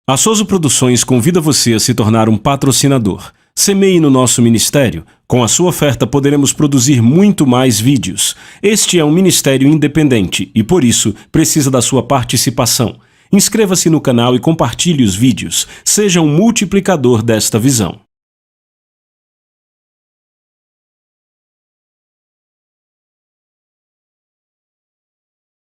A Souza Produções convida você a se tornar um patrocinador. Semeie no nosso ministério. Com a sua oferta poderemos produzir muito mais vídeos. Este é um ministério independente e, por isso, precisa da sua participação. Inscreva-se no canal e compartilhe os vídeos. Seja um multiplicador desta visão.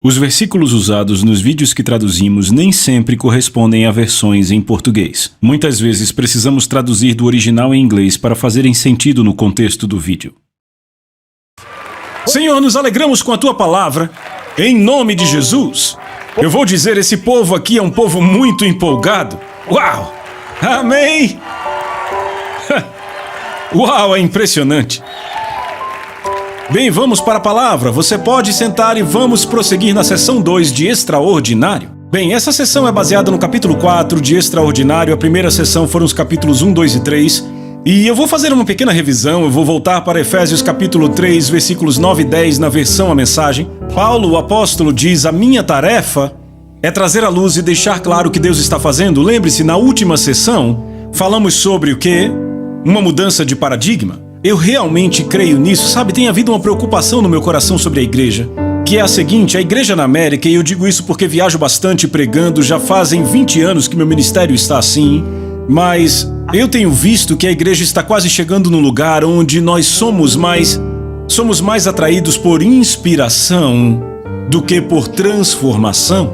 Os versículos usados nos vídeos que traduzimos nem sempre correspondem a versões em português. Muitas vezes precisamos traduzir do original em inglês para fazerem sentido no contexto do vídeo. Senhor, nos alegramos com a Tua palavra, em nome de Jesus. Eu vou dizer, esse povo aqui é um povo muito empolgado. Uau! Amém! Uau, é impressionante! Bem, vamos para a palavra. Você pode sentar e vamos prosseguir na sessão 2 de Extraordinário. Bem, essa sessão é baseada no capítulo 4 de Extraordinário. A primeira sessão foram os capítulos 1, 2 e 3. E eu vou fazer uma pequena revisão. Eu vou voltar para Efésios capítulo 3, versículos 9 e 10 na versão A Mensagem. Paulo, o apóstolo, diz: a minha tarefa é trazer à luz e deixar claro o que Deus está fazendo. Lembre-se, na última sessão, falamos sobre o quê? Uma mudança de paradigma. Eu realmente creio nisso, sabe? Tem havido uma preocupação no meu coração sobre a igreja, que é a seguinte: a igreja na América, e eu digo isso porque viajo bastante pregando, já fazem 20 anos que meu ministério está assim, mas eu tenho visto que a igreja está quase chegando num lugar onde nós somos mais atraídos por inspiração do que por transformação.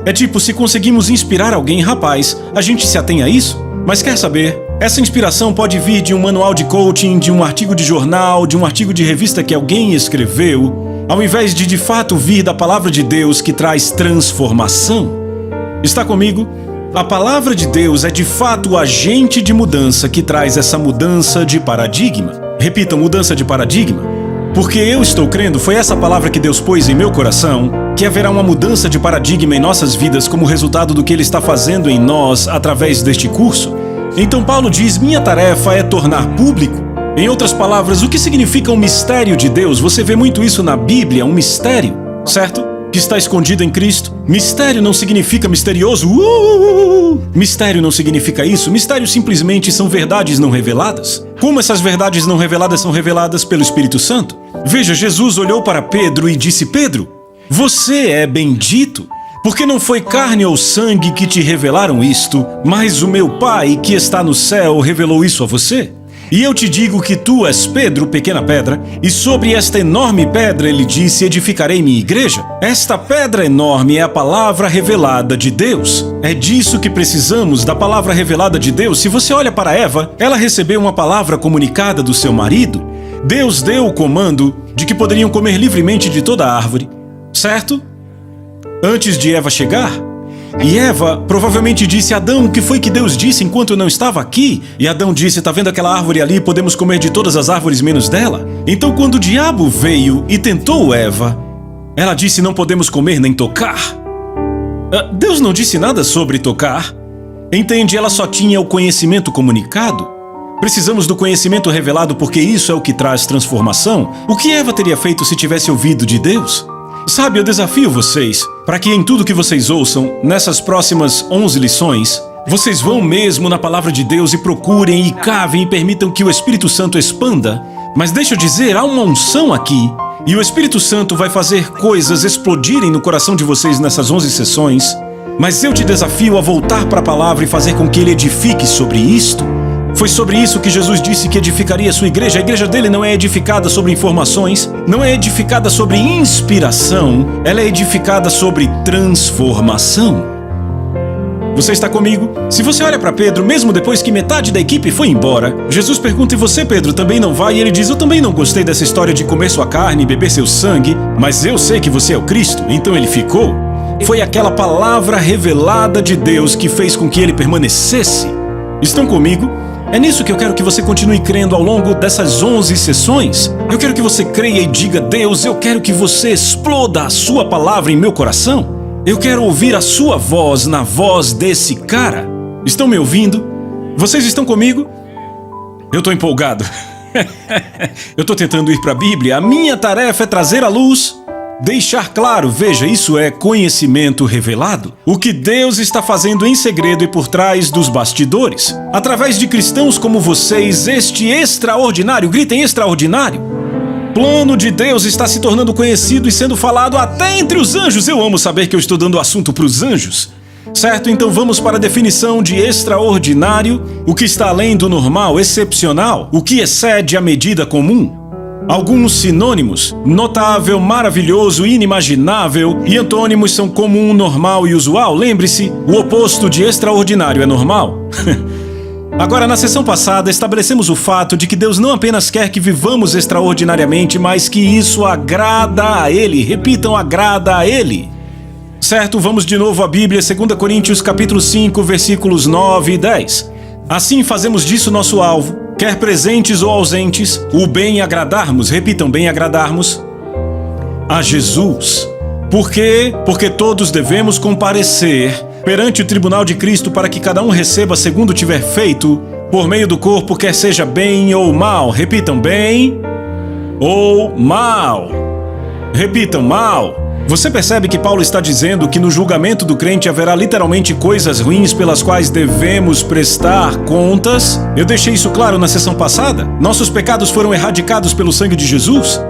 É tipo, se conseguimos inspirar alguém, rapaz, a gente se atém a isso? Mas quer saber? Essa inspiração pode vir de um manual de coaching, de um artigo de jornal, de um artigo de revista que alguém escreveu, ao invés de fato vir da palavra de Deus que traz transformação. Está comigo? A palavra de Deus é de fato o agente de mudança que traz essa mudança de paradigma. Repita, mudança de paradigma. Porque eu estou crendo, foi essa palavra que Deus pôs em meu coração, que haverá uma mudança de paradigma em nossas vidas como resultado do que Ele está fazendo em nós através deste curso. Então Paulo diz, minha tarefa é tornar público. Em outras palavras, o que significa um mistério de Deus? Você vê muito isso na Bíblia, um mistério, certo? Que está escondido em Cristo. Mistério não significa misterioso. Mistério não significa isso. Mistério simplesmente são verdades não reveladas. Como essas verdades não reveladas são reveladas pelo Espírito Santo? Veja, Jesus olhou para Pedro e disse, Pedro, você é bendito, porque não foi carne ou sangue que te revelaram isto, mas o meu Pai que está no céu revelou isso a você. E eu te digo que tu és Pedro, pequena pedra, e sobre esta enorme pedra, ele disse, edificarei minha igreja. Esta pedra enorme é a palavra revelada de Deus. É disso que precisamos, da palavra revelada de Deus. Se você olha para Eva, ela recebeu uma palavra comunicada do seu marido. Deus deu o comando de que poderiam comer livremente de toda a árvore, certo? Antes de Eva chegar. E Eva provavelmente disse a Adão o que foi que Deus disse enquanto eu não estava aqui. E Adão disse, tá vendo aquela árvore ali? Podemos comer de todas as árvores menos dela. Então quando o diabo veio e tentou Eva, ela disse, não podemos comer nem tocar. Deus não disse nada sobre tocar. Entende? Ela só tinha o conhecimento comunicado. Precisamos do conhecimento revelado porque isso é o que traz transformação. O que Eva teria feito se tivesse ouvido de Deus? Sabe, eu desafio vocês para que em tudo que vocês ouçam, nessas próximas 11 lições, vocês vão mesmo na palavra de Deus e procurem e cavem e permitam que o Espírito Santo expanda. Mas deixa eu dizer, há uma unção aqui e o Espírito Santo vai fazer coisas explodirem no coração de vocês nessas 11 sessões. Mas eu te desafio a voltar para a palavra e fazer com que ele edifique sobre isto. Foi sobre isso que Jesus disse que edificaria a sua igreja. A igreja dele não é edificada sobre informações, não é edificada sobre inspiração, ela é edificada sobre transformação. Você está comigo? Se você olha para Pedro, mesmo depois que metade da equipe foi embora, Jesus pergunta, e você, Pedro, também não vai? E ele diz, eu também não gostei dessa história de comer sua carne e beber seu sangue, mas eu sei que você é o Cristo, então ele ficou. Foi aquela palavra revelada de Deus que fez com que ele permanecesse. Estão comigo? É nisso que eu quero que você continue crendo ao longo dessas 11 sessões. Eu quero que você creia e diga, Deus, eu quero que você exploda a sua palavra em meu coração. Eu quero ouvir a sua voz na voz desse cara. Estão me ouvindo? Vocês estão comigo? Eu estou empolgado. Eu estou tentando ir para a Bíblia. A minha tarefa é trazer à luz, Deixar claro, veja, isso é conhecimento revelado. O que Deus está fazendo em segredo e por trás dos bastidores. Através de cristãos como vocês, este extraordinário, gritem extraordinário, plano de Deus está se tornando conhecido e sendo falado até entre os anjos. Eu amo saber que eu estou dando assunto para os anjos. Certo? Então vamos para a definição de extraordinário, o que está além do normal, excepcional, o que excede a medida comum. Alguns sinônimos: notável, maravilhoso, inimaginável, e antônimos são comum, normal e usual. Lembre-se, o oposto de extraordinário é normal. Agora, na sessão passada, estabelecemos o fato de que Deus não apenas quer que vivamos extraordinariamente, mas que isso agrada a Ele. Repitam, agrada a Ele. Certo? Vamos de novo à Bíblia, 2 Coríntios capítulo 5, versículos 9 e 10. Assim fazemos disso nosso alvo, quer presentes ou ausentes, o bem agradarmos, repitam, bem agradarmos, a Jesus. Por quê? Porque todos devemos comparecer perante o tribunal de Cristo para que cada um receba segundo tiver feito, por meio do corpo, quer seja bem ou mal. Repitam, bem ou mal. Repitam, mal. Você percebe que Paulo está dizendo que no julgamento do crente haverá literalmente coisas ruins pelas quais devemos prestar contas? Eu deixei isso claro na sessão passada. Nossos pecados foram erradicados pelo sangue de Jesus.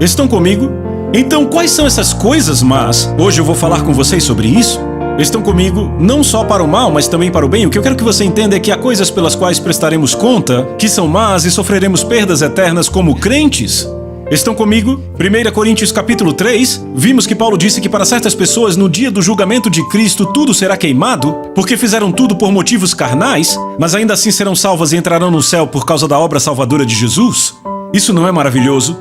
Estão comigo? Então, quais são essas coisas más? Hoje eu vou falar com vocês sobre isso. Estão comigo não só para o mal, mas também para o bem. O que eu quero que você entenda é que há coisas pelas quais prestaremos conta, que são más e sofreremos perdas eternas como crentes. Estão comigo? 1 Coríntios capítulo 3, vimos que Paulo disse que para certas pessoas no dia do julgamento de Cristo tudo será queimado, porque fizeram tudo por motivos carnais, mas ainda assim serão salvas e entrarão no céu por causa da obra salvadora de Jesus. Isso não é maravilhoso?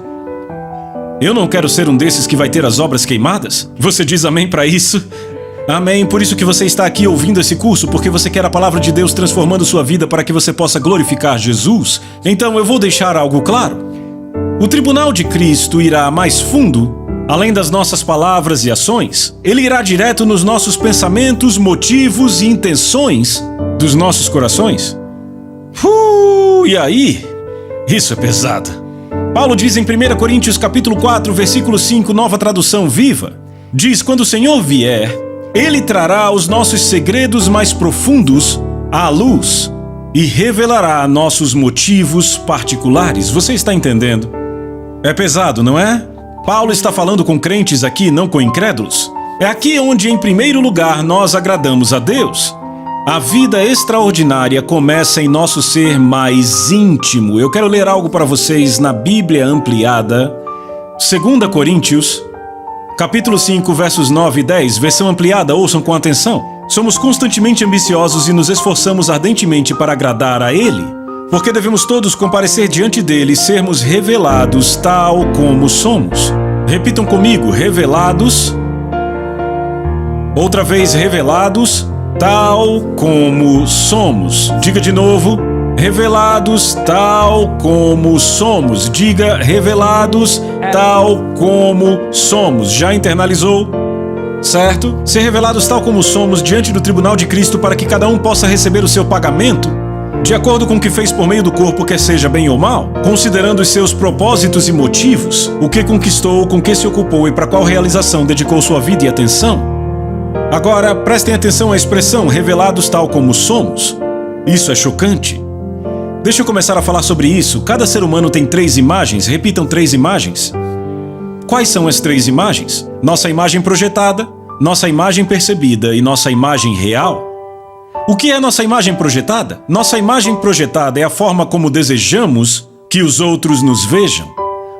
Eu não quero ser um desses que vai ter as obras queimadas. Você diz amém para isso? Amém. Por isso que você está aqui ouvindo esse curso, porque você quer a palavra de Deus transformando sua vida para que você possa glorificar Jesus. Então eu vou deixar algo claro. O tribunal de Cristo irá mais fundo, além das nossas palavras e ações. Ele irá direto nos nossos pensamentos, motivos e intenções dos nossos corações. E aí? Isso é pesado. Paulo diz em 1 Coríntios capítulo 4, versículo 5, nova tradução viva. Diz, quando o Senhor vier, Ele trará os nossos segredos mais profundos à luz e revelará nossos motivos particulares. Você está entendendo? É pesado, não é? Paulo está falando com crentes aqui, não com incrédulos. É aqui onde, em primeiro lugar, nós agradamos a Deus. A vida extraordinária começa em nosso ser mais íntimo. Eu quero ler algo para vocês na Bíblia ampliada. 2 Coríntios, capítulo 5, versos 9 e 10, versão ampliada, ouçam com atenção. Somos constantemente ambiciosos e nos esforçamos ardentemente para agradar a Ele. Porque devemos todos comparecer diante dele e sermos revelados tal como somos. Repitam comigo, revelados. Outra vez, revelados tal como somos. Diga de novo, revelados tal como somos. Diga, revelados tal como somos. Já internalizou? Certo? Ser revelados tal como somos diante do tribunal de Cristo para que cada um possa receber o seu pagamento de acordo com o que fez por meio do corpo, quer seja bem ou mal, considerando os seus propósitos e motivos, o que conquistou, com que se ocupou e para qual realização dedicou sua vida e atenção. Agora, prestem atenção à expressão revelados tal como somos. Isso é chocante. Deixa eu começar a falar sobre isso. Cada ser humano tem 3 imagens. Repitam, 3 imagens. Quais são as 3 imagens? Nossa imagem projetada, nossa imagem percebida e nossa imagem real. O que é nossa imagem projetada? Nossa imagem projetada é a forma como desejamos que os outros nos vejam.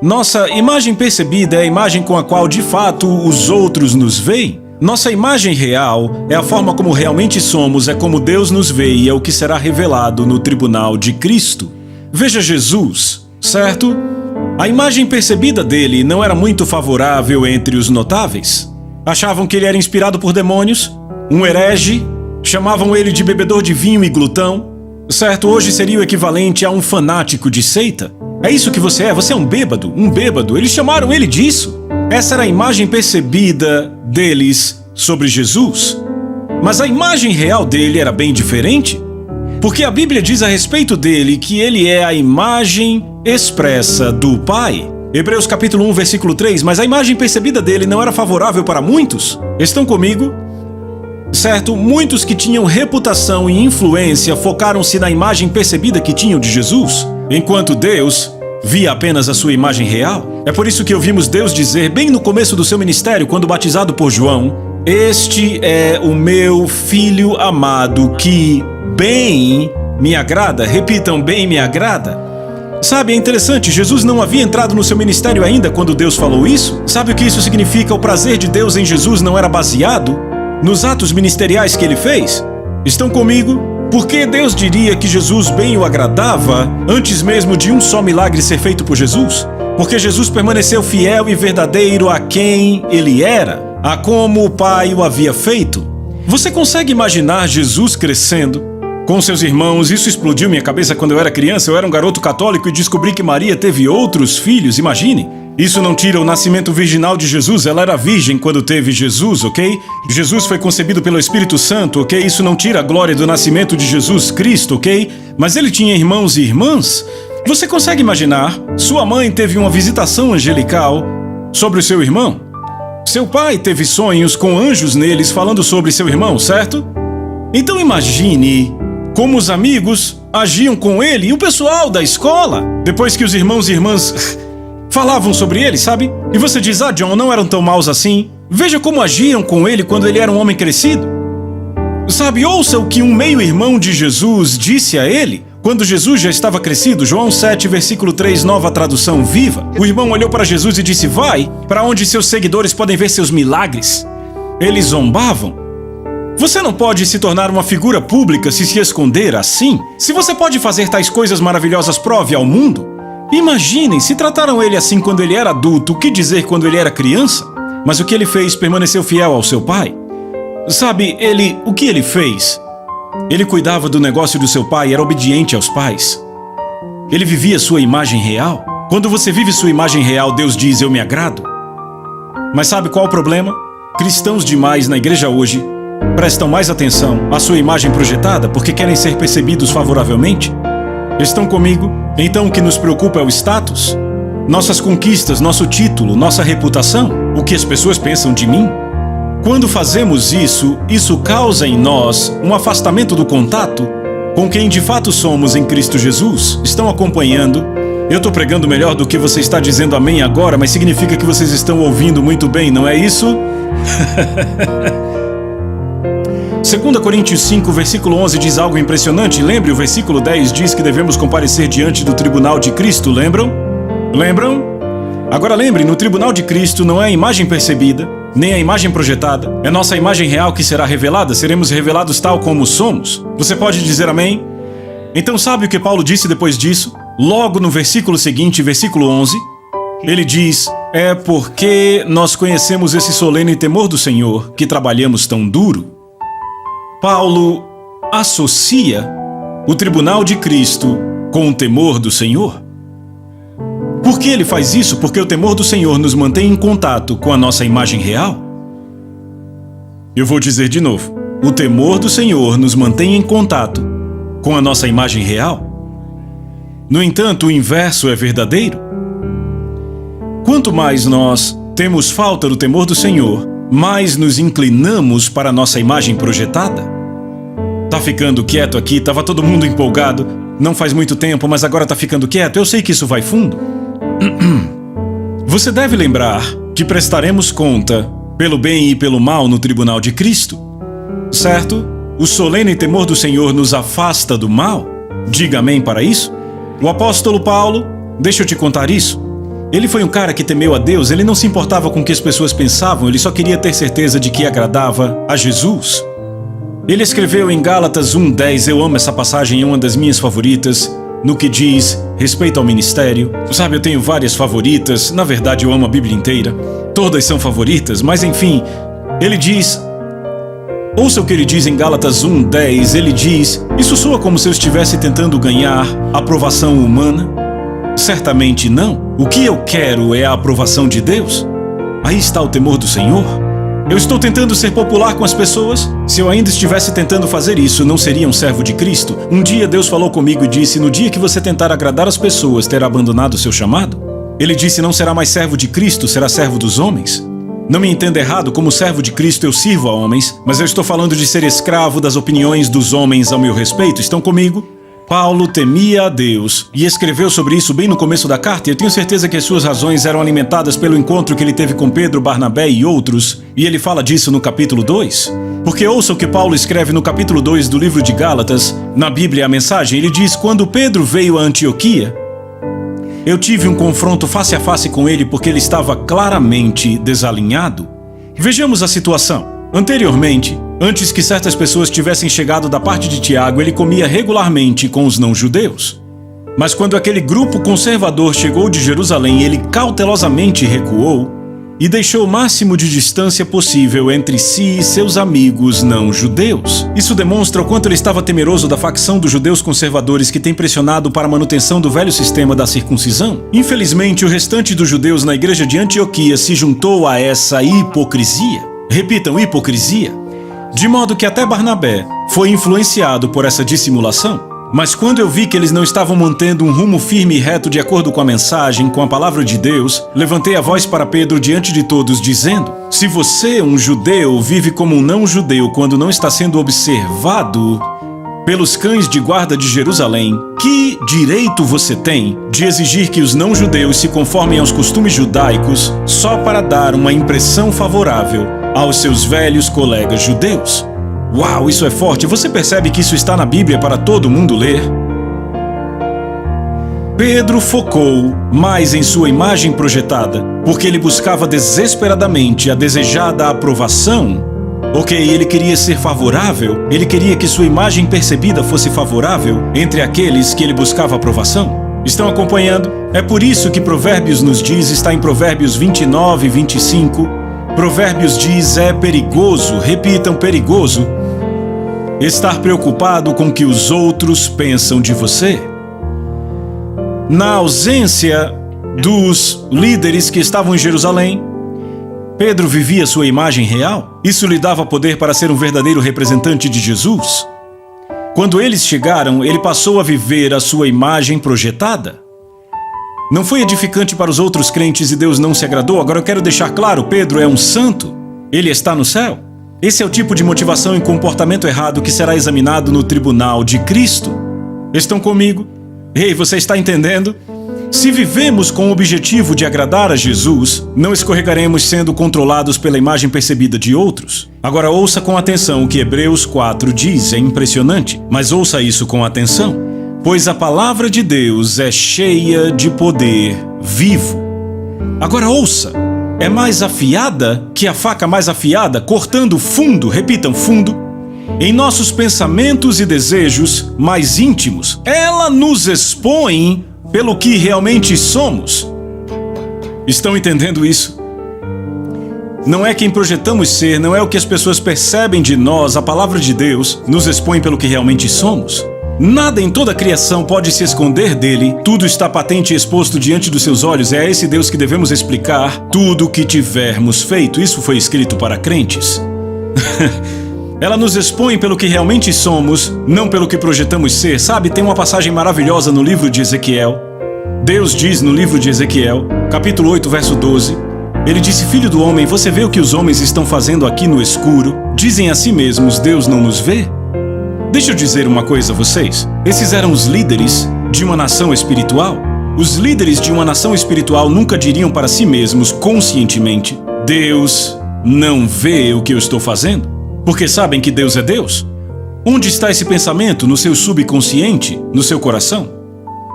Nossa imagem percebida é a imagem com a qual, de fato, os outros nos veem. Nossa imagem real é a forma como realmente somos, é como Deus nos vê e é o que será revelado no tribunal de Cristo. Veja Jesus, certo? A imagem percebida dele não era muito favorável entre os notáveis. Achavam que ele era inspirado por demônios, um herege. Chamavam ele de bebedor de vinho e glutão. Certo, hoje seria o equivalente a um fanático de seita. É isso que você é, você é um bêbado, Eles chamaram ele disso. Essa era a imagem percebida deles sobre Jesus. Mas a imagem real dele era bem diferente. Porque a Bíblia diz a respeito dele que ele é a imagem expressa do Pai. Hebreus capítulo 1, versículo 3, mas a imagem percebida dele não era favorável para muitos. Estão comigo? Certo, muitos que tinham reputação e influência focaram-se na imagem percebida que tinham de Jesus, enquanto Deus via apenas a sua imagem real. É por isso que ouvimos Deus dizer, bem no começo do seu ministério, quando batizado por João, este é o meu filho amado que bem me agrada. Repitam, bem me agrada. Sabe, é interessante, Jesus não havia entrado no seu ministério ainda quando Deus falou isso. Sabe o que isso significa? O prazer de Deus em Jesus não era baseado nos atos ministeriais que ele fez? Estão comigo? Por que Deus diria que Jesus bem o agradava antes mesmo de um só milagre ser feito por Jesus? Porque Jesus permaneceu fiel e verdadeiro a quem ele era, a como o Pai o havia feito. Você consegue imaginar Jesus crescendo com seus irmãos? Isso explodiu minha cabeça quando eu era criança. Eu era um garoto católico e descobri que Maria teve outros filhos, imagine. Isso não tira o nascimento virginal de Jesus, ela era virgem quando teve Jesus, ok? Jesus foi concebido pelo Espírito Santo, ok? Isso não tira a glória do nascimento de Jesus Cristo, ok? Mas ele tinha irmãos e irmãs. Você consegue imaginar? Sua mãe teve uma visitação angelical sobre o seu irmão. Seu pai teve sonhos com anjos neles falando sobre seu irmão, certo? Então imagine como os amigos agiam com ele e o pessoal da escola, depois que os irmãos e irmãs falavam sobre ele, sabe? E você diz, John, não eram tão maus assim. Veja como agiam com ele quando ele era um homem crescido. Sabe, ouça o que um meio-irmão de Jesus disse a ele quando Jesus já estava crescido. João 7, versículo 3, nova tradução viva. O irmão olhou para Jesus e disse, vai para onde seus seguidores podem ver seus milagres. Eles zombavam. Você não pode se tornar uma figura pública se esconder assim. Se você pode fazer tais coisas maravilhosas, prove ao mundo. Imaginem, se trataram ele assim quando ele era adulto, o que dizer quando ele era criança? Mas o que ele fez permaneceu fiel ao seu pai. Sabe, o que ele fez? Ele cuidava do negócio do seu pai, era obediente aos pais. Ele vivia sua imagem real. Quando você vive sua imagem real, Deus diz, eu me agrado. Mas sabe qual o problema? Cristãos demais na igreja hoje prestam mais atenção à sua imagem projetada porque querem ser percebidos favoravelmente. Estão comigo? Então o que nos preocupa é o status, nossas conquistas, nosso título, nossa reputação, o que as pessoas pensam de mim. Quando fazemos isso causa em nós um afastamento do contato com quem de fato somos em Cristo Jesus. Estão acompanhando? Eu estou pregando melhor do que você está dizendo amém agora, mas significa que vocês estão ouvindo muito bem, não é isso? 2 Coríntios 5, versículo 11 diz algo impressionante. Lembre, o versículo 10 diz que devemos comparecer diante do tribunal de Cristo, lembram? Lembram? Agora lembre, no tribunal de Cristo não é a imagem percebida, nem a imagem projetada. É nossa imagem real que será revelada, seremos revelados tal como somos. Você pode dizer amém? Então sabe o que Paulo disse depois disso? Logo no versículo seguinte, versículo 11, ele diz, é porque nós conhecemos esse solene temor do Senhor que trabalhamos tão duro. Paulo associa o tribunal de Cristo com o temor do Senhor. Por que ele faz isso? Porque o temor do Senhor nos mantém em contato com a nossa imagem real. Eu vou dizer de novo. O temor do Senhor nos mantém em contato com a nossa imagem real. No entanto, o inverso é verdadeiro. Quanto mais nós temos falta do temor do Senhor, mais nos inclinamos para a nossa imagem projetada. Tá ficando quieto aqui, tava todo mundo empolgado, não faz muito tempo, mas agora tá ficando quieto, eu sei que isso vai fundo. Você deve lembrar que prestaremos conta pelo bem e pelo mal no tribunal de Cristo, certo? O solene temor do Senhor nos afasta do mal. Diga amém para isso. O apóstolo Paulo, deixa eu te contar isso. Ele foi um cara que temeu a Deus, ele não se importava com o que as pessoas pensavam, ele só queria ter certeza de que agradava a Jesus. Ele escreveu em Gálatas 1:10, eu amo essa passagem, é uma das minhas favoritas, no que diz respeito ao ministério. Sabe, eu tenho várias favoritas, na verdade eu amo a Bíblia inteira, todas são favoritas, mas enfim, ele diz, ouça o que ele diz em Gálatas 1:10, ele diz, isso soa como se eu estivesse tentando ganhar aprovação humana? Certamente não. O que eu quero é a aprovação de Deus. Aí está o temor do Senhor. Eu estou tentando ser popular com as pessoas? Se eu ainda estivesse tentando fazer isso, não seria um servo de Cristo? Um dia Deus falou comigo e disse, no dia que você tentar agradar as pessoas, terá abandonado o seu chamado? Ele disse: não será mais servo de Cristo, será servo dos homens. Não me entenda errado, como servo de Cristo eu sirvo a homens, mas eu estou falando de ser escravo das opiniões dos homens ao meu respeito. Estão comigo? Paulo temia a Deus e escreveu sobre isso bem no começo da carta, e eu tenho certeza que as suas razões eram alimentadas pelo encontro que ele teve com Pedro, Barnabé e outros, e ele fala disso no capítulo 2. Porque ouça o que Paulo escreve no capítulo 2 do livro de Gálatas, na Bíblia a Mensagem. Ele diz: quando Pedro veio a Antioquia, eu tive um confronto face a face com ele porque ele estava claramente desalinhado. Vejamos a situação. Anteriormente, antes que certas pessoas tivessem chegado da parte de Tiago, ele comia regularmente com os não-judeus. Mas quando aquele grupo conservador chegou de Jerusalém, ele cautelosamente recuou e deixou o máximo de distância possível entre si e seus amigos não-judeus. Isso demonstra o quanto ele estava temeroso da facção dos judeus conservadores que tem pressionado para a manutenção do velho sistema da circuncisão. Infelizmente, o restante dos judeus na igreja de Antioquia se juntou a essa hipocrisia. Repitam, hipocrisia. De modo que até Barnabé foi influenciado por essa dissimulação. Mas quando eu vi que eles não estavam mantendo um rumo firme e reto de acordo com a mensagem, com a palavra de Deus, levantei a voz para Pedro diante de todos, dizendo: se você, um judeu, vive como um não-judeu quando não está sendo observado pelos cães de guarda de Jerusalém, que direito você tem de exigir que os não-judeus se conformem aos costumes judaicos só para dar uma impressão favorável aos seus velhos colegas judeus? Uau, isso é forte! Você percebe que isso está na Bíblia para todo mundo ler? Pedro focou mais em sua imagem projetada, porque ele buscava desesperadamente a desejada aprovação. Ok, ele queria ser favorável, ele queria que sua imagem percebida fosse favorável entre aqueles que ele buscava aprovação. Estão acompanhando? É por isso que Provérbios nos diz, está em Provérbios 29 e 25, Provérbios diz: é perigoso, repitam, perigoso, estar preocupado com o que os outros pensam de você. Na ausência dos líderes que estavam em Jerusalém, Pedro vivia sua imagem real. Isso lhe dava poder para ser um verdadeiro representante de Jesus. Quando eles chegaram, ele passou a viver a sua imagem projetada. Não foi edificante para os outros crentes e Deus não se agradou. Agora eu quero deixar claro, Pedro é um santo. Ele está no céu. Esse é o tipo de motivação e comportamento errado que será examinado no tribunal de Cristo. Estão comigo? Ei, você está entendendo? Se vivemos com o objetivo de agradar a Jesus, não escorregaremos sendo controlados pela imagem percebida de outros. Agora ouça com atenção o que Hebreus 4 diz, é impressionante, mas ouça isso com atenção. Pois a palavra de Deus é cheia de poder vivo. Agora ouça, é mais afiada que a faca mais afiada, cortando fundo, repitam, fundo, em nossos pensamentos e desejos mais íntimos. Ela nos expõe pelo que realmente somos. Estão entendendo isso? Não é quem projetamos ser, não é o que as pessoas percebem de nós, a palavra de Deus nos expõe pelo que realmente somos. Nada em toda a criação pode se esconder dele, tudo está patente e exposto diante dos seus olhos. É a esse Deus que devemos explicar tudo o que tivermos feito. Isso foi escrito para crentes. Ela nos expõe pelo que realmente somos, não pelo que projetamos ser. Sabe, tem uma passagem maravilhosa no livro de Ezequiel. Deus diz no livro de Ezequiel, capítulo 8, verso 12, ele disse: filho do homem, você vê o que os homens estão fazendo aqui no escuro? Dizem a si mesmos, Deus não nos vê? Deixa eu dizer uma coisa a vocês. Esses eram os líderes de uma nação espiritual. Os líderes de uma nação espiritual nunca diriam para si mesmos conscientemente: Deus não vê o que eu estou fazendo. Porque sabem que Deus é Deus. Onde está esse pensamento? No seu subconsciente? No seu coração?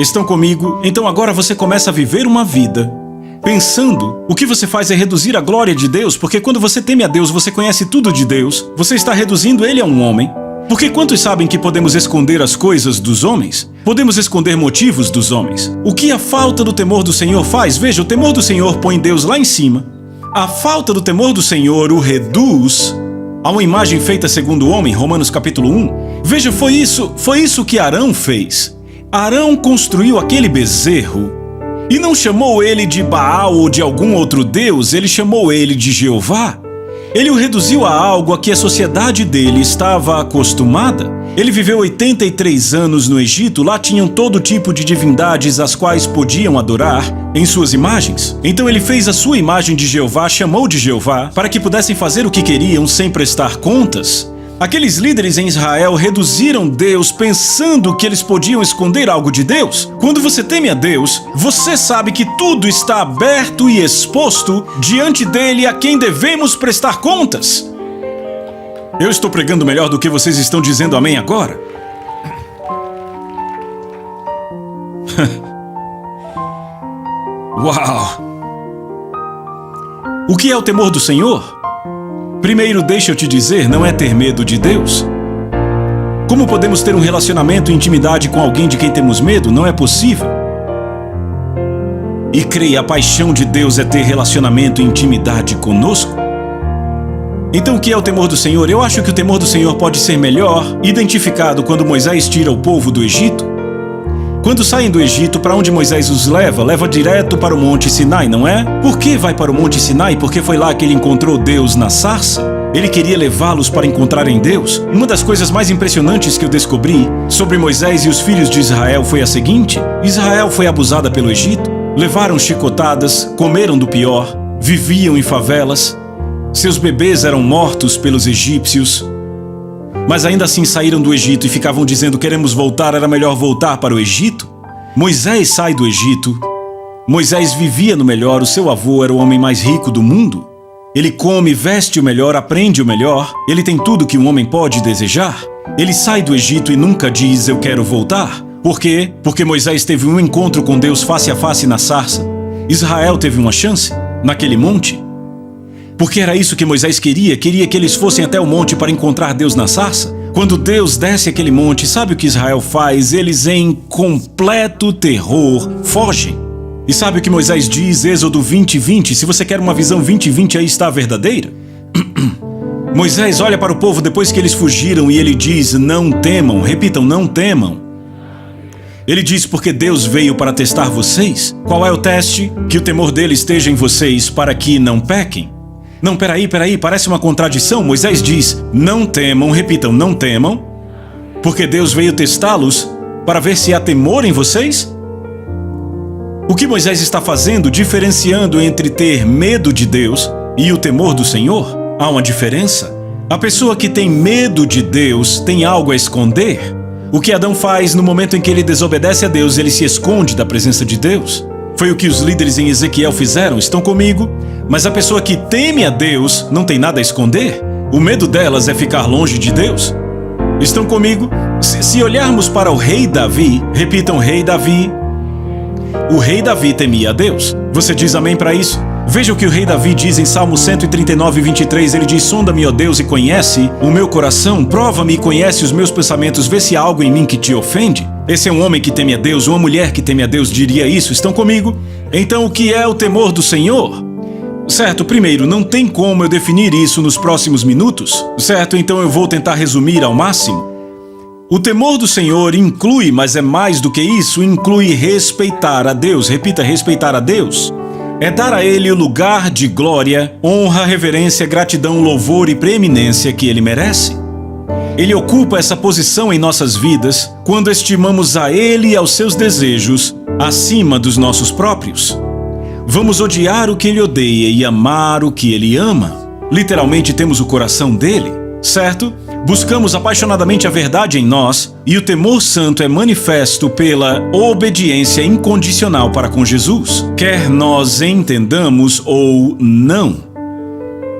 Estão comigo? Então agora você começa a viver uma vida pensando, o que você faz é reduzir a glória de Deus, porque quando você teme a Deus, você conhece tudo de Deus, você está reduzindo Ele a um homem. Porque quantos sabem que podemos esconder as coisas dos homens? Podemos esconder motivos dos homens. O que a falta do temor do Senhor faz? Veja, o temor do Senhor põe Deus lá em cima. A falta do temor do Senhor o reduz a uma imagem feita segundo o homem, Romanos capítulo 1. Veja, foi isso que Arão fez. Arão construiu aquele bezerro e não chamou ele de Baal ou de algum outro deus, ele chamou ele de Jeová. Ele o reduziu a algo a que a sociedade dele estava acostumada. Ele viveu 83 anos no Egito, lá tinham todo tipo de divindades as quais podiam adorar em suas imagens. Então ele fez a sua imagem de Jeová, chamou de Jeová, para que pudessem fazer o que queriam sem prestar contas. Aqueles líderes em Israel reduziram Deus pensando que eles podiam esconder algo de Deus. Quando você teme a Deus, você sabe que tudo está aberto e exposto diante dele a quem devemos prestar contas. Eu estou pregando melhor do que vocês estão dizendo amém agora? Uau! O que é o temor do Senhor? Primeiro, deixa eu te dizer, não é ter medo de Deus. Como podemos ter um relacionamento e intimidade com alguém de quem temos medo? Não é possível. E creia, a paixão de Deus é ter relacionamento e intimidade conosco. Então, o que é o temor do Senhor? Eu acho que o temor do Senhor pode ser melhor identificado quando Moisés tira o povo do Egito. Quando saem do Egito, para onde Moisés os leva? Leva direto para o Monte Sinai, não é? Por que vai para o Monte Sinai? Porque foi lá que ele encontrou Deus na sarça. Ele queria levá-los para encontrarem Deus. Uma das coisas mais impressionantes que eu descobri sobre Moisés e os filhos de Israel foi a seguinte: Israel foi abusada pelo Egito, levaram chicotadas, comeram do pior, viviam em favelas, seus bebês eram mortos pelos egípcios. Mas ainda assim saíram do Egito e ficavam dizendo: queremos voltar, era melhor voltar para o Egito. Moisés sai do Egito. Moisés vivia no melhor, o seu avô era o homem mais rico do mundo. Ele come, veste o melhor, aprende o melhor, ele tem tudo que um homem pode desejar. Ele sai do Egito e nunca diz: eu quero voltar. Por quê? Porque Moisés teve um encontro com Deus face a face na sarça. Israel teve uma chance naquele monte. Porque era isso que Moisés queria que eles fossem até o monte para encontrar Deus na sarça. Quando Deus desce aquele monte, sabe o que Israel faz? Eles, em completo terror, fogem. E sabe o que Moisés diz, Êxodo 20:20? Se você quer uma visão 20:20, aí está a verdadeira. Moisés olha para o povo depois que eles fugiram e ele diz: não temam. Repitam, não temam. Ele diz: porque Deus veio para testar vocês. Qual é o teste? Que o temor dele esteja em vocês para que não pequem. Não, peraí, parece uma contradição. Moisés diz: não temam, repitam, não temam, porque Deus veio testá-los para ver se há temor em vocês? O que Moisés está fazendo, diferenciando entre ter medo de Deus e o temor do Senhor? Há uma diferença. A pessoa que tem medo de Deus tem algo a esconder. O que Adão faz no momento em que ele desobedece a Deus, ele se esconde da presença de Deus. Foi o que os líderes em Ezequiel fizeram, estão comigo? Mas a pessoa que teme a Deus não tem nada a esconder. O medo delas é ficar longe de Deus. Estão comigo? Se olharmos para o rei Davi, repitam, rei Davi. O rei Davi temia a Deus. Você diz amém para isso? Veja o que o rei Davi diz em Salmo 139:23. Ele diz: sonda-me, ó Deus, e conhece o meu coração, prova-me e conhece os meus pensamentos, vê se há algo em mim que te ofende. Esse é um homem que teme a Deus, uma mulher que teme a Deus diria isso. Estão comigo? Então, o que é o temor do Senhor? Certo, primeiro, não tem como eu definir isso nos próximos minutos. Certo, então eu vou tentar resumir ao máximo. O temor do Senhor inclui, mas é mais do que isso, inclui respeitar a Deus. Repita, respeitar a Deus. É dar a Ele o lugar de glória, honra, reverência, gratidão, louvor e preeminência que Ele merece. Ele ocupa essa posição em nossas vidas quando estimamos a Ele e aos seus desejos acima dos nossos próprios. Vamos odiar o que Ele odeia e amar o que Ele ama. Literalmente temos o coração dele, certo? Buscamos apaixonadamente a verdade em nós e o temor santo é manifesto pela obediência incondicional para com Jesus, quer nós entendamos ou não.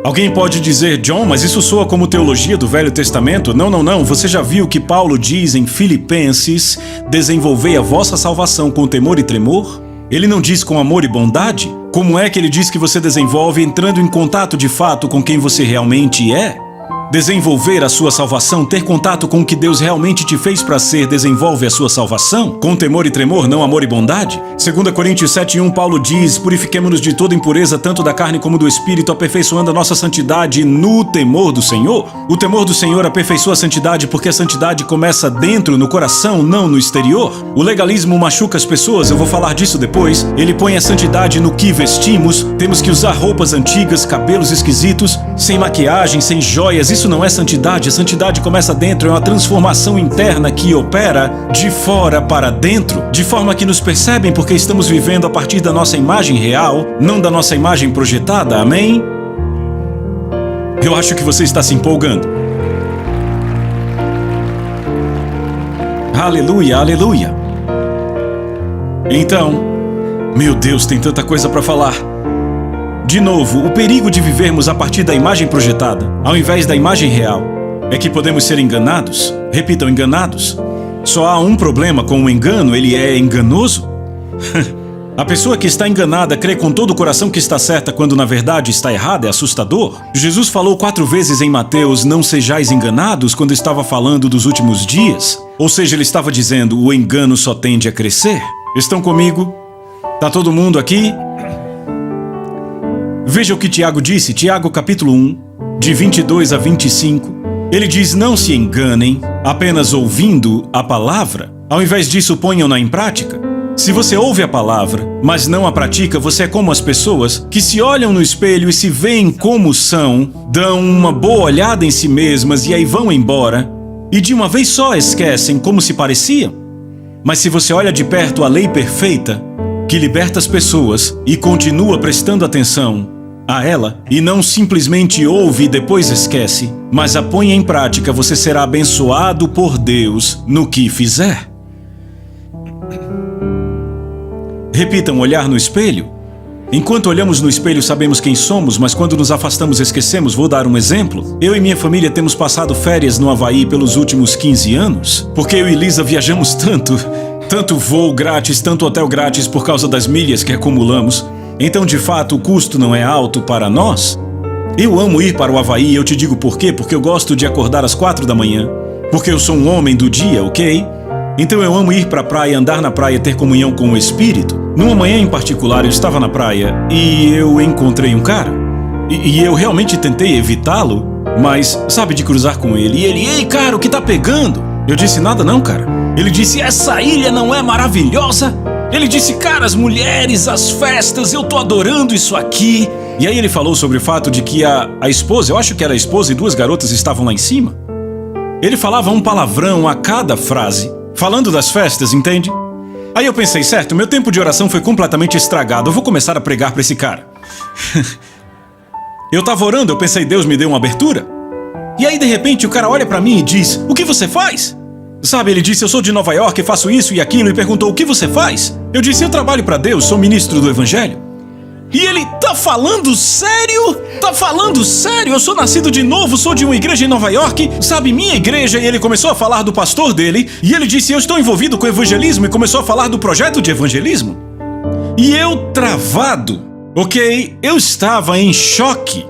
Alguém pode dizer: John, mas isso soa como teologia do Velho Testamento? Não. Você já viu que Paulo diz em Filipenses: desenvolvei a vossa salvação com temor e tremor? Ele não diz com amor e bondade? Como é que ele diz que você desenvolve entrando em contato de fato com quem você realmente é? desenvolver a sua salvação, ter contato com o que Deus realmente te fez para ser, desenvolve a sua salvação, com temor e tremor, não amor e bondade. 2 Coríntios 7:1, Paulo diz: purifiquemo-nos de toda impureza, tanto da carne como do espírito, aperfeiçoando a nossa santidade no temor do Senhor. O temor do Senhor aperfeiçoa a santidade, porque a santidade começa dentro, no coração, não no exterior. O legalismo machuca as pessoas, eu vou falar disso depois. Ele põe a santidade no que vestimos, temos que usar roupas antigas, cabelos esquisitos, sem maquiagem, sem joias. Isso não é santidade. A santidade começa dentro, é uma transformação interna que opera de fora para dentro, de forma que nos percebem porque estamos vivendo a partir da nossa imagem real, não da nossa imagem projetada, amém? Eu acho que você está se empolgando. Aleluia, aleluia. Então, meu Deus, tem tanta coisa para falar. De novo, o perigo de vivermos a partir da imagem projetada, ao invés da imagem real, é que podemos ser enganados. Repitam, enganados. Só há um problema com o engano, ele é enganoso. A pessoa que está enganada crê com todo o coração que está certa quando na verdade está errada, é assustador. Jesus falou 4 vezes em Mateus: não sejais enganados, quando estava falando dos últimos dias. Ou seja, ele estava dizendo, o engano só tende a crescer. Estão comigo? Tá todo mundo aqui? Veja o que Tiago disse, Tiago capítulo 1, de 22 a 25. Ele diz: não se enganem, apenas ouvindo a palavra. Ao invés disso, ponham-na em prática. Se você ouve a palavra, mas não a pratica, você é como as pessoas que se olham no espelho e se veem como são, dão uma boa olhada em si mesmas e aí vão embora, e de uma vez só esquecem como se pareciam. Mas se você olha de perto a lei perfeita, que liberta as pessoas e continua prestando atenção a ela, e não simplesmente ouve e depois esquece, mas a põe em prática, você será abençoado por Deus no que fizer. Repitam, olhar no espelho. Enquanto olhamos no espelho sabemos quem somos, mas quando nos afastamos esquecemos. Vou dar um exemplo. Eu e minha família temos passado férias no Havaí pelos últimos 15 anos, porque eu e Lisa viajamos tanto voo grátis, tanto hotel grátis por causa das milhas que acumulamos. Então, de fato, o custo não é alto para nós. Eu amo ir para o Havaí e eu te digo por quê. Porque eu gosto de acordar às 4 da manhã. Porque eu sou um homem do dia, ok? Então eu amo ir para a praia, andar na praia, ter comunhão com o Espírito. Numa manhã em particular, eu estava na praia e eu encontrei um cara. E eu realmente tentei evitá-lo, mas sabe, de cruzar com ele. E ele: ei, cara, o que tá pegando? Eu disse: nada não, cara. Ele disse: essa ilha não é maravilhosa? Ele disse: cara, as mulheres, as festas, eu tô adorando isso aqui. E aí ele falou sobre o fato de que a esposa, eu acho que era a esposa e 2 garotas estavam lá em cima. Ele falava um palavrão a cada frase, falando das festas, entende? Aí eu pensei, certo, meu tempo de oração foi completamente estragado, eu vou começar a pregar pra esse cara. Eu tava orando, eu pensei, Deus me deu uma abertura. E aí de repente o cara olha pra mim e diz: o que você faz? Sabe, ele disse: eu sou de Nova York, faço isso e aquilo, e perguntou: o que você faz? Eu disse: eu trabalho pra Deus, sou ministro do Evangelho. E ele: tá falando sério? Tá falando sério? Eu sou nascido de novo, sou de uma igreja em Nova York, sabe, minha igreja. E ele começou a falar do pastor dele, e ele disse: eu estou envolvido com evangelismo, e começou a falar do projeto de evangelismo. E eu travado, ok? Eu estava em choque.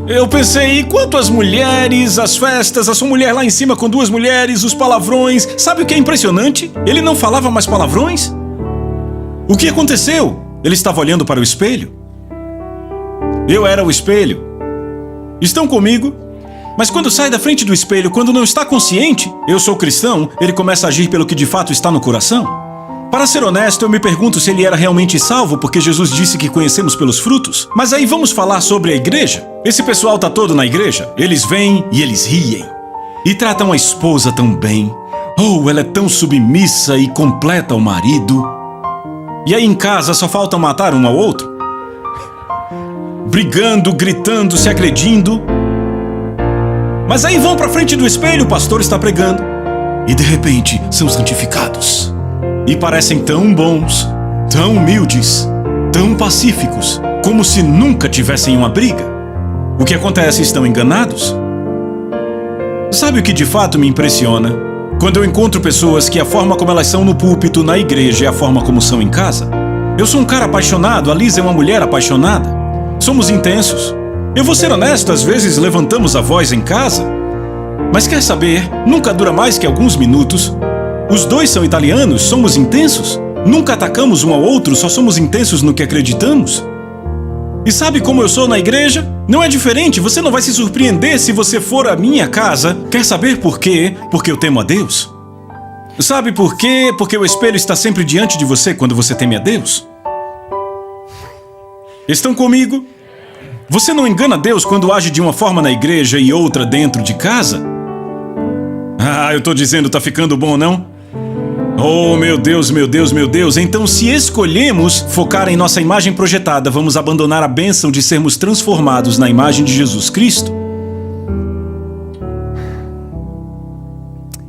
Eu pensei, enquanto as mulheres, as festas, a sua mulher lá em cima com 2 mulheres, os palavrões. Sabe o que é impressionante? Ele não falava mais palavrões. O que aconteceu? Ele estava olhando para o espelho. Eu era o espelho. Estão comigo? Mas quando sai da frente do espelho, quando não está consciente, eu sou cristão, ele começa a agir pelo que de fato está no coração. Para ser honesto, eu me pergunto se ele era realmente salvo, porque Jesus disse que conhecemos pelos frutos. Mas aí vamos falar sobre a igreja. Esse pessoal tá todo na igreja. Eles vêm e eles riem. E tratam a esposa tão bem. Oh, ela é tão submissa e completa ao marido. E aí em casa só falta matar um ao outro. Brigando, gritando, se agredindo. Mas aí vão pra frente do espelho, o pastor está pregando. E de repente são santificados. E parecem tão bons, tão humildes, tão pacíficos, como se nunca tivessem uma briga. O que acontece? Estão enganados. Sabe o que de fato me impressiona? Quando eu encontro pessoas que a forma como elas são no púlpito, na igreja, é a forma como são em casa. Eu sou um cara apaixonado, a Lisa é uma mulher apaixonada. Somos intensos. Eu vou ser honesto, às vezes levantamos a voz em casa. Mas quer saber, nunca dura mais que alguns minutos. Os dois são italianos, somos intensos. Nunca atacamos um ao outro, só somos intensos no que acreditamos. E sabe como eu sou na igreja? Não é diferente, você não vai se surpreender se você for à minha casa. Quer saber por quê? Porque eu temo a Deus. Sabe por quê? Porque o espelho está sempre diante de você quando você teme a Deus. Estão comigo? Você não engana Deus quando age de uma forma na igreja e outra dentro de casa? Ah, eu tô dizendo, tá ficando bom, não? Oh, meu Deus, meu Deus, meu Deus. Então, se escolhemos focar em nossa imagem projetada, vamos abandonar a bênção de sermos transformados na imagem de Jesus Cristo?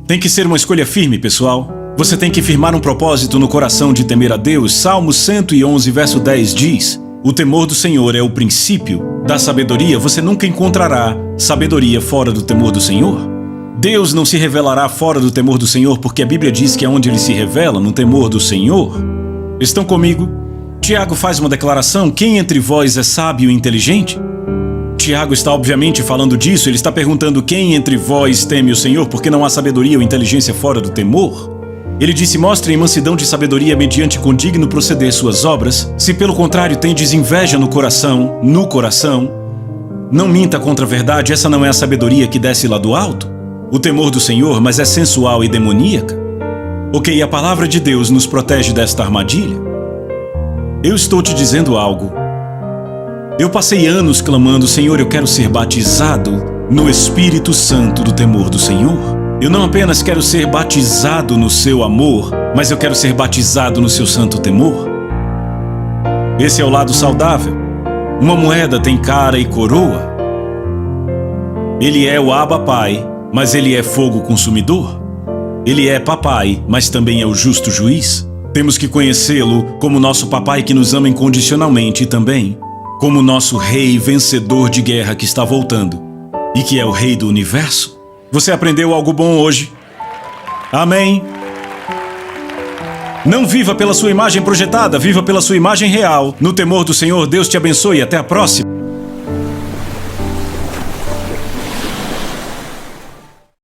Tem que ser uma escolha firme, pessoal. Você tem que firmar um propósito no coração de temer a Deus. Salmo 111, verso 10 diz: o temor do Senhor é o princípio da sabedoria. Você nunca encontrará sabedoria fora do temor do Senhor. Deus não se revelará fora do temor do Senhor, porque a Bíblia diz que é onde Ele se revela, no temor do Senhor. Estão comigo? Tiago faz uma declaração: quem entre vós é sábio e inteligente? Tiago está obviamente falando disso, ele está perguntando quem entre vós teme o Senhor, porque não há sabedoria ou inteligência fora do temor. Ele disse: mostrem mansidão de sabedoria mediante condigno proceder suas obras. Se pelo contrário tendes inveja no coração, não minta contra a verdade, essa não é a sabedoria que desce lá do alto? O temor do Senhor, mas é sensual e demoníaca? Ok, a palavra de Deus nos protege desta armadilha. Eu estou te dizendo algo. Eu passei anos clamando: Senhor, eu quero ser batizado no Espírito Santo do temor do Senhor. Eu não apenas quero ser batizado no seu amor, mas eu quero ser batizado no seu santo temor. Esse é o lado saudável. Uma moeda tem cara e coroa. Ele é o Abba Pai, mas ele é fogo consumidor. Ele é papai, mas também é o justo juiz. Temos que conhecê-lo como nosso papai que nos ama incondicionalmente e também como nosso rei vencedor de guerra que está voltando e que é o rei do universo. Você aprendeu algo bom hoje? Amém? Não viva pela sua imagem projetada, viva pela sua imagem real. No temor do Senhor, Deus te abençoe e até a próxima.